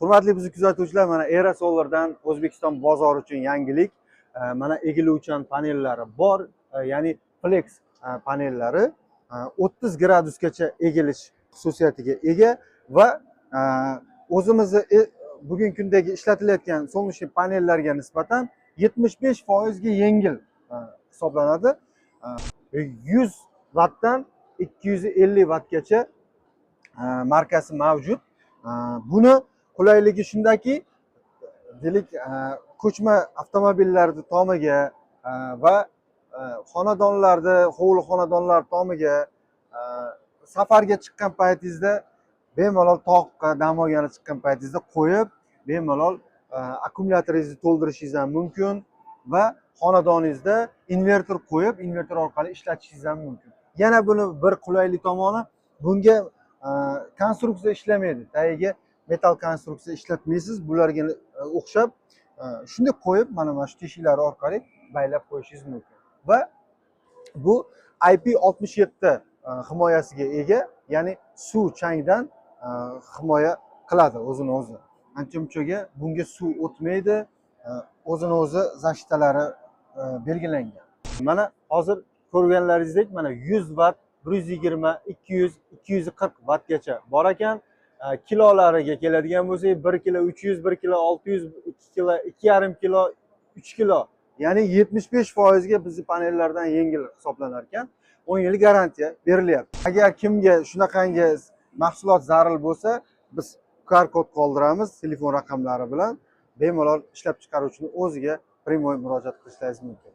Hurmatli bizni kuzatuvchilar, mana Era Solar'dan O'zbekiston bozori uchun yangilik. Mana egiluvchan panellari bor, ya'ni flex panellari 30 gradusgacha egilish xususiyatiga ega va o'zimizni bugungi kundagi ishlatilayotgan solnechniy panellarga nisbatan 75% ga yengil hisoblanadi. 100 wattdan 250 wattgacha markasi mavjud. Buni qulayligi shundaki, deylik, ko'chma avtomobillarning tomiga va xonadonlarda, hovli xonadonlar tomiga safarga chiqqan paytingizda bemalol toqqa dam olgani chiqqan paytingizda qo'yib, bemalol akkumulyatoringizni to'ldirishingiz ham mumkin va xonadoningizda invertor qo'yib, invertor orqali ishlatishingiz ham mumkin. Yana buni bir qulaylik tomoni, bunga konstruksiya ishlamaydi. Tagiga metal konstruksiya ishlatmaysiz. Bularga o'xshab shunday qo'yib, mana shu teshiklar orqali baylab qo'yishingiz mumkin. Va bu IP67 himoyasiga ega, ya'ni suv, changdan himoya qiladi o'zini o'zi. Ancha-munchaga bunga suv o'tmaydi, o'zini o'zi zashitalari belgilangan. Mana hozir ko'rganlaringizdek, mana 100 watt, 120, 200, 240 wattgacha bor ekan. Kilolariga keladigan bo'lsak, 1 kilo 300, 1 kilo 600, 2 kilo, 2,5 kilo, 3 kilo, ya'ni 75% ga bizning panellardan yengil hisoblanar ekan. 10 yil garantiya berilyapti. Agar kimga shunaqangi mahsulot zarur bo'lsa, biz QR kod qoldiramiz telefon raqamlari bilan, bemalol ishlab chiqaruvchining o'ziga primoy murojaat qilishingiz mumkin.